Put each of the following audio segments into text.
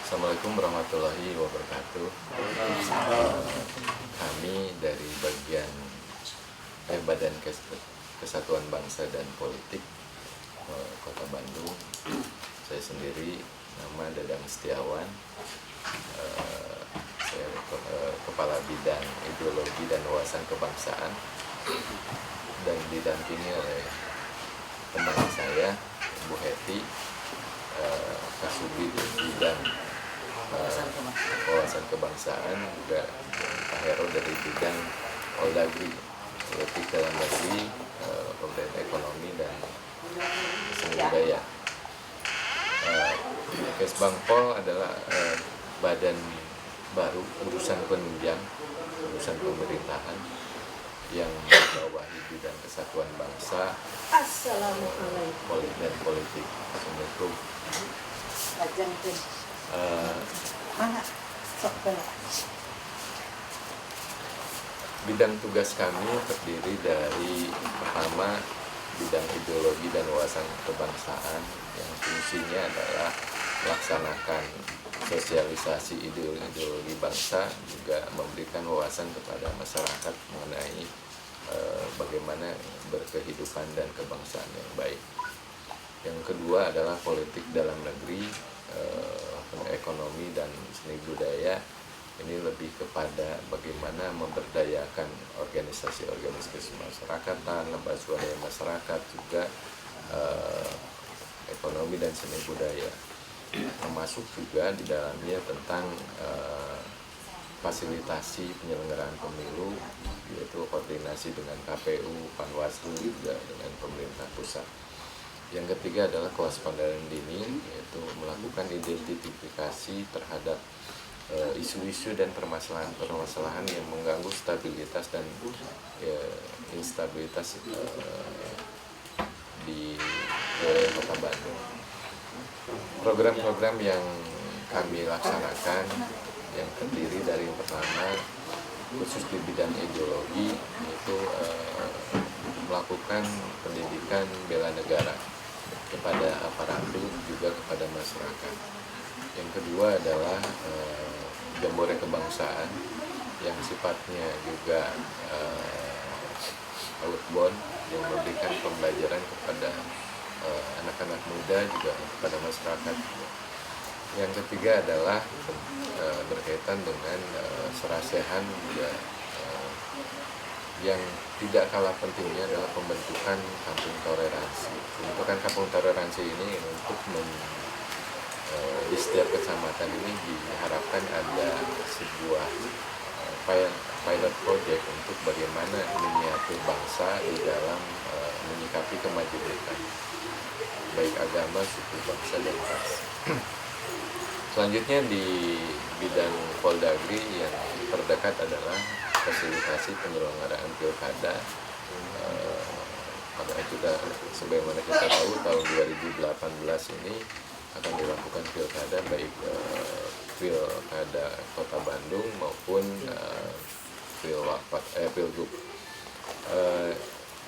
Assalamualaikum warahmatullahi wabarakatuh. Kami dari bagian Badan Kesatuan Bangsa dan Politik Kota Bandung. Saya sendiri nama Dadang Setiawan. Saya Kepala Bidang Ideologi dan Wawasan Kebangsaan dan didampingi oleh teman saya Bu Heti, Kasubid Bidang Wawasan Kebangsaan, juga Pak Hero dari bidang Poldagri, politik dalam negeri, pemerintah ekonomi dan seni budaya. Kesbangpol adalah badan baru urusan penunjang, urusan pemerintahan yang membawahi bidang kesatuan bangsa, Assalamualaikum. dan politik. Assalamualaikum. Mana sok Bidang tugas kami terdiri dari pertama bidang ideologi dan wawasan kebangsaan yang fungsinya adalah melaksanakan sosialisasi ideologi bangsa, juga memberikan wawasan kepada masyarakat mengenai bagaimana berkehidupan dan kebangsaan yang baik. Yang kedua adalah politik dalam negeri, ekonomi dan seni budaya. Ini lebih kepada bagaimana memberdayakan organisasi-organisasi masyarakatan, lembaga swadaya masyarakat, juga ekonomi dan seni budaya. Termasuk juga di dalamnya tentang fasilitasi penyelenggaraan pemilu, yaitu koordinasi dengan KPU, Panwaslu, juga dengan pemerintah pusat. Yang ketiga adalah kewaspadaan dini, yaitu melakukan identifikasi terhadap isu-isu dan permasalahan yang mengganggu stabilitas dan instabilitas di wilayah Kota Bandung. Program-program yang kami laksanakan yang terdiri dari yang pertama, khusus di bidang ideologi, yaitu melakukan pendidikan bela negara kepada aparatur, juga kepada masyarakat. Yang kedua adalah jambore kebangsaan yang sifatnya juga outbound, yang memberikan pembelajaran kepada anak-anak muda, juga kepada masyarakat. Yang ketiga adalah berkaitan dengan serasehan, juga yang tidak kalah pentingnya adalah pembentukan kampung toleransi. Pembentukan kampung toleransi ini untuk di setiap kecamatan ini diharapkan ada sebuah pilot project untuk bagaimana miniatur bangsa di dalam menyikapi kemajemukan baik agama, suku, bangsa, dan ras. Selanjutnya di bidang Poldagri yang terdekat adalah fasilitasi penyelenggaraan pilkada. Pada kita, sebagaimana kita tahu, tahun 2018 ini akan dilakukan pilkada, baik pilkada Kota Bandung maupun pilgub.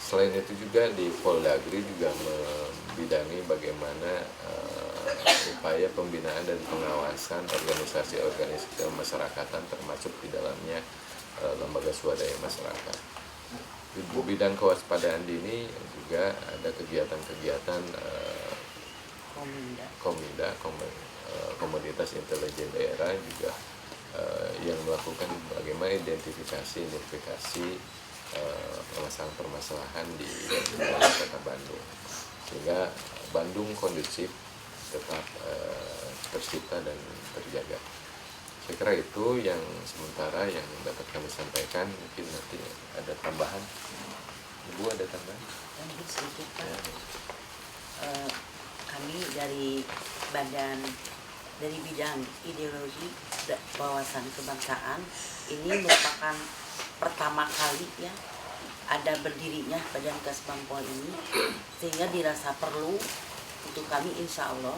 Selain itu juga di Poldagri juga membidangi bagaimana upaya pembinaan dan pengawasan organisasi-organisasi masyarakatan, termasuk di dalamnya lembaga swadaya masyarakat. Di bidang kewaspadaan dini juga ada kegiatan-kegiatan Kominda, Komunitas Intelijen Daerah, juga yang melakukan bagaimana identifikasi permasalahan-permasalahan di wilayah Kota Bandung, sehingga Bandung kondusif, tetap tercipta dan terjaga. Saya kira itu yang sementara yang dapat kami sampaikan. Mungkin nanti ada tambahan. Ibu ada tambahan? Sedikit, Pak. Kami dari bidang ideologi dan wawasan kebangsaan ini merupakan pertama kali ya ada berdirinya Badan Kesbangpol ini, sehingga dirasa perlu untuk kami, insya Allah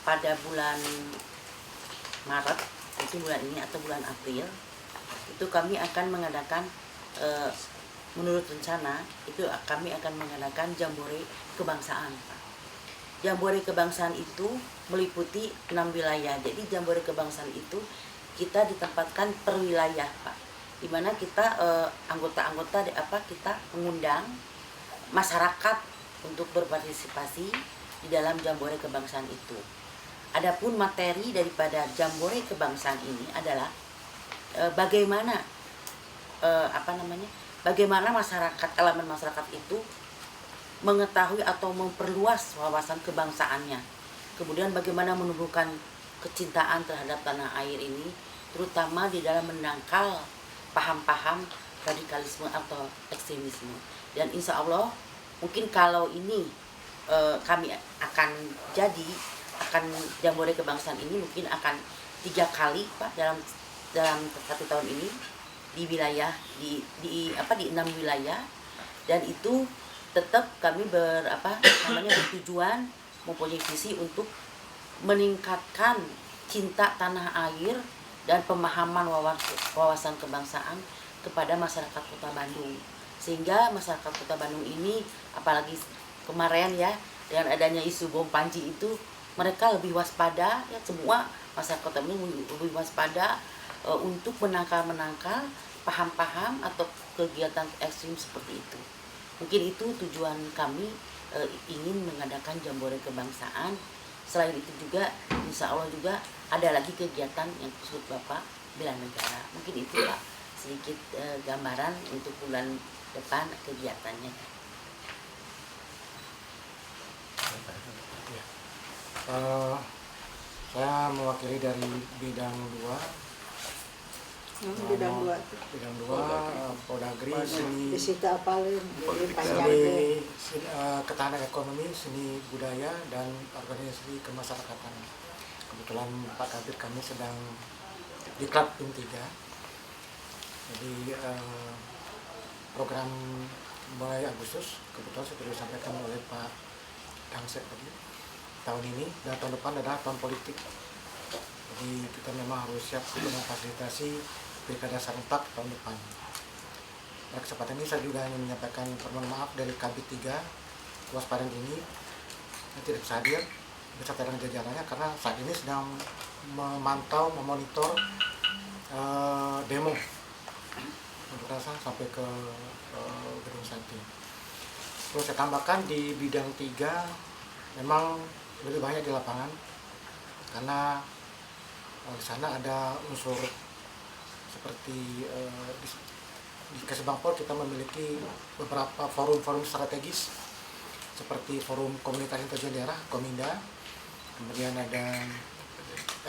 pada bulan Maret, itu bulan ini atau bulan April, itu kami akan mengadakan menurut rencana itu kami akan mengadakan jambore kebangsaan, Pak. Jambore kebangsaan itu meliputi 6 wilayah. Jadi jambore kebangsaan itu kita ditempatkan per wilayah, Pak. Di mana kita anggota-anggota kita mengundang masyarakat untuk berpartisipasi di dalam jambore kebangsaan itu. Adapun materi daripada jambore kebangsaan ini adalah bagaimana bagaimana masyarakat, elemen masyarakat itu mengetahui atau memperluas wawasan kebangsaannya. Kemudian bagaimana menumbuhkan kecintaan terhadap tanah air ini, terutama di dalam menangkal paham-paham radikalisme atau ekstremisme. Dan insya Allah mungkin kalau ini kami akan jambore kebangsaan ini mungkin akan 3 kali, Pak, dalam 1 tahun ini di wilayah di 6 wilayah, dan itu tetap kami bertujuan mempunyai visi untuk meningkatkan cinta tanah air dan pemahaman wawasan kebangsaan kepada masyarakat Kota Bandung, sehingga masyarakat Kota Bandung ini, apalagi kemarin ya dengan adanya isu bom panci itu, mereka lebih waspada ya, semua masyarakat Kota Bandung lebih waspada untuk menangkal paham-paham atau kegiatan ekstrim seperti itu. Mungkin itu tujuan kami ingin mengadakan jambore kebangsaan. Selain itu juga insya Allah juga ada lagi kegiatan yang disebut Bapak bela negara. Mungkin itu, Pak, sedikit gambaran untuk bulan depan kegiatannya. Saya mewakili dari bidang 2. Bidang 2 Poldagri, seni, di situ apalin seni, ketahanan ekonomi, seni budaya, dan organisasi kemasyarakatan. Kebetulan Pak Kabir kami sedang di klub PIM 3. Jadi program mulai Agustus kebetulan sudah disampaikan oleh Pak Dangsek tadi. Tahun ini dan tahun depan adalah tahun politik. Jadi kita memang harus siap untuk memfasilitasi pilkada serentak tahun depan. Pada kesempatan ini saya juga ingin menyampaikan permohonan maaf dari Kabit 3 kewaspadaan ini yang tidak bisa hadir beserta dengan jajarannya karena saat ini sedang memantau, memonitor demo unjuk rasa sampai ke gedung Sate. Terus saya tambahkan di bidang 3 memang lebih banyak di lapangan karena di sana ada unsur seperti di Kesbangpol kita memiliki beberapa forum-forum strategis seperti forum komunikasi intelijen daerah Kominda, kemudian ada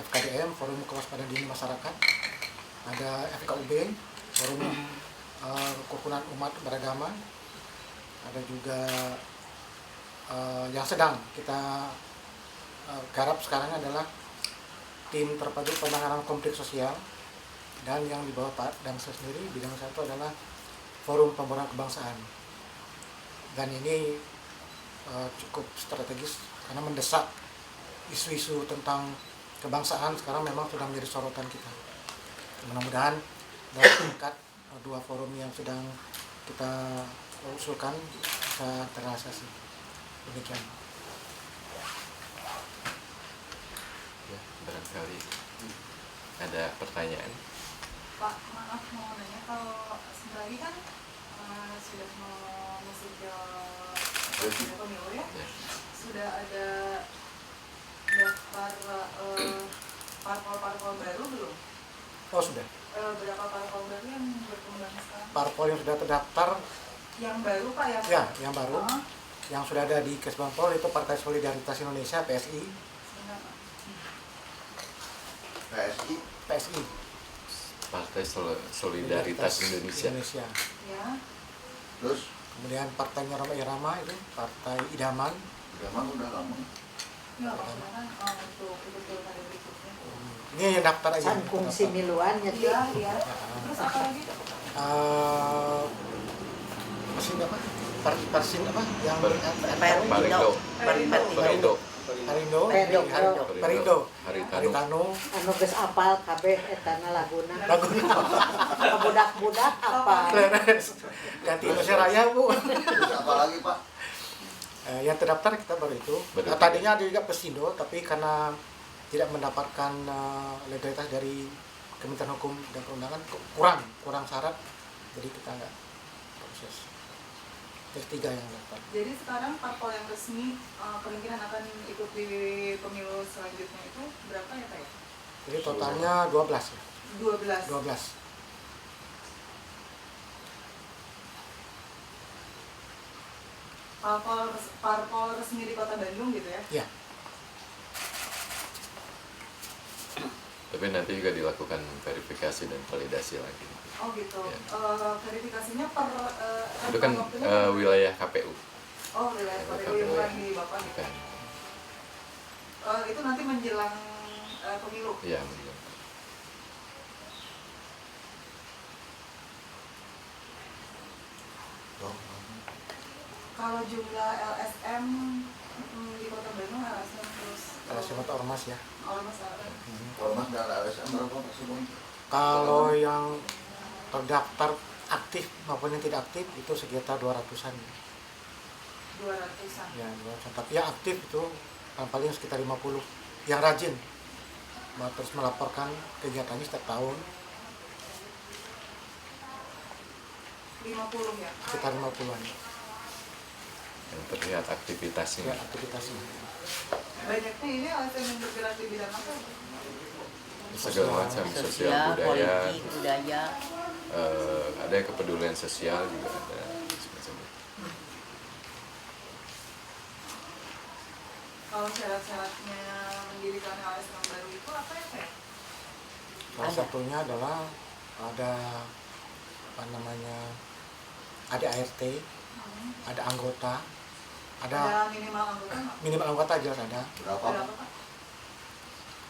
FKDM, forum kewaspadaan dini masyarakat, ada FKUB, forum kerukunan umat beragama, ada juga yang sedang kita garap sekarang adalah tim terpadu penanganan konflik sosial, dan yang di bawah Pak Dangsek sendiri bidang 1 adalah forum pembangunan kebangsaan. Dan ini cukup strategis karena mendesak isu-isu tentang kebangsaan sekarang memang sudah menjadi sorotan kita. Mudah-mudahan dalam tingkat 2 forum yang sedang kita usulkan bisa terrealisasi. Demikian. Ya, barangkali ada pertanyaan. Pak, maaf mau nanya, kalau sebenarnya kan sudah mau masuk ke pemilu ya, sudah ada daftar parpol-parpol baru belum? Oh sudah. Berapa parpol baru yang berkembang sekarang? Parpol yang sudah terdaftar? Yang baru, Pak, ya? Ya, yang baru. Yang sudah ada di Kesbangpol itu Partai Solidaritas Indonesia, PSI. PSI. Partai Solidaritas Indonesia. Ya. Terus Kemudian Partai Roma Irama itu Partai Idaman. Idaman udah lama. Ya, maksudnya kan untuk pilkada berikutnya. Ini yang daftar aja. Sangkung Similuan nyeti. Iya. Terus apa lagi? Persin apa? Persin apa? Yang Perindo. Perindo. Haritanu. Anu geus apal kabeh etana laguna. Budak-budak apa? Ganti Indonesia Raya, Bu. Terus apa lagi Pak? Yang terdaftar kita baru itu. Baru itu. Tadinya ada juga Pesindo, tapi karena tidak mendapatkan legalitas dari Kementerian Hukum dan Perundangan, kurang syarat, jadi kita nggak proses. Terus 3 yang daftar. Jadi sekarang parpol yang resmi kemungkinan akan ikut di pemilu selanjutnya itu berapa ya Pak ya? Jadi totalnya 12 ya. 12. 12. Parpol resmi di Kota Bandung gitu ya? Ya. Tapi nanti juga dilakukan verifikasi dan validasi lagi. Oh gitu. Ya. Verifikasinya per Itu kan waktunya- wilayah KPU. Oh wilayah KPU yang bukan di Bapak gitu. Bukan. Itu nanti menjelang pemilu. Iya, betul. Kalau jumlah LSM di Kota Bandung LSM terus LSM atau ormas ya. ormas Ormas dan LSM berapa Pak Sugeng? Kalau yang terdaftar aktif maupun yang tidak aktif itu sekitar 200-an. 200-an. Ya, 200-an. Tapi yang aktif itu paling sekitar 50. Yang rajin terus melaporkan kegiatannya setiap tahun 50 ya. sekitar 50-an Yang terlihat aktivitasnya. ya aktivitasnya. Banyaknya ini LSM yang bergerak di bidang apa? Segala macam sosial Sosial, budaya, politik, budaya. ada kepedulian sosial juga ada semacam itu. Kalau syarat-syaratnya mendirikan LSM baru itu apa ya Pak? Salah Ada. satunya adalah ada ada ART, ada anggota, Ada minimal anggota nggak? minimal anggota jelas ada. Berapa Berapa Pak? Pak?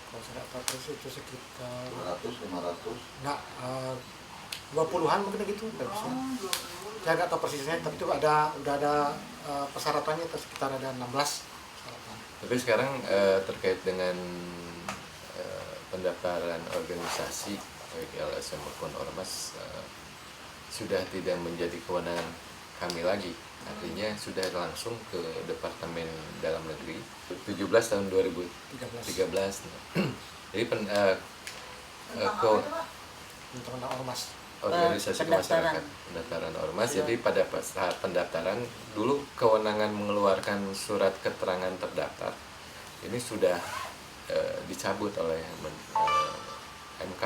Kalau saya dapat terus itu sekitar 200, 500? 20-an mungkin gitu. Oh, 20. Saya nggak tahu persisnya, tapi itu udah ada persyaratannya itu sekitar ada 16 persyaratan. Tapi sekarang terkait dengan pendaftaran organisasi baik LSM maupun ormas sudah tidak menjadi kewenangan kami lagi. Artinya sudah langsung ke Departemen Dalam Negeri 17 tahun 2013. Jadi Tentang apa itu Pak? Tentang ormas. organisasi Pendaftaran. masyarakat, pendaftaran ormas. Iya. Jadi pada saat pendaftaran dulu kewenangan mengeluarkan surat keterangan terdaftar ini sudah dicabut oleh MK.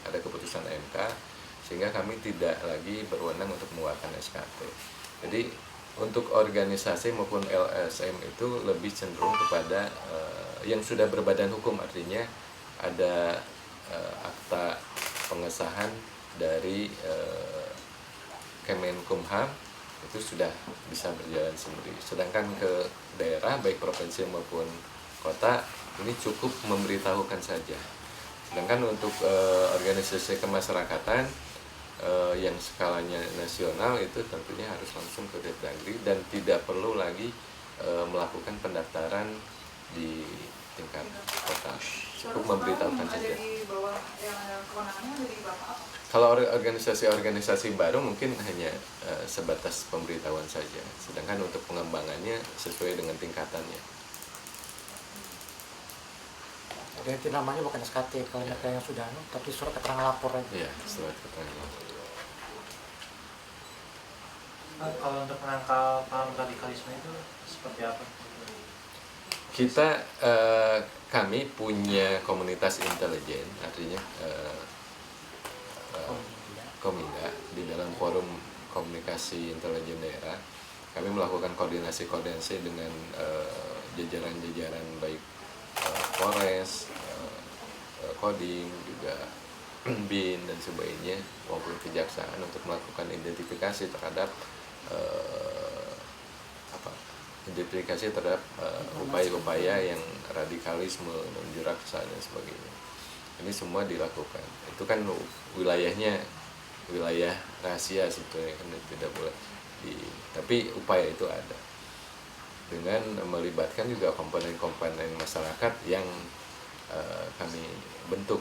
Ada keputusan MK sehingga kami tidak lagi berwenang untuk mengeluarkan SKT. Jadi untuk organisasi maupun LSM itu lebih cenderung kepada yang sudah berbadan hukum, artinya ada akta pengesahan dari Kemenkumham itu sudah bisa berjalan sendiri. Sedangkan ke daerah baik provinsi maupun kota ini cukup memberitahukan saja. Sedangkan untuk organisasi kemasyarakatan yang skalanya nasional itu tentunya harus langsung ke Depdagri dan tidak perlu lagi melakukan pendaftaran di tingkat kota. Cukup memberitahukan Ada saja. di bawah yang kewenangannya ada di Bapak apa? Kalau organisasi-organisasi baru mungkin hanya sebatas pemberitahuan saja. Sedangkan untuk pengembangannya sesuai dengan tingkatannya. Dan itu namanya bukan SKT kalau mereka yang sudah tapi surat keterangan lapor aja. Iya, surat keterangan. Kalau untuk menangkal paham radikalisme itu seperti apa? Kami punya komunitas intelijen, artinya Kominda di dalam forum komunikasi intelijen daerah. Kami melakukan koordinasi dengan jajaran-jajaran baik Polres, Kodim, juga BIN dan sebagainya maupun kejaksaan untuk melakukan identifikasi terhadap upaya-upaya yang radikalisme, menjerat kesalahan dan sebagainya. Ini semua dilakukan. Itu kan wilayahnya wilayah rahasia sebetulnya, kan tidak boleh tapi upaya itu ada dengan melibatkan juga komponen-komponen masyarakat yang kami bentuk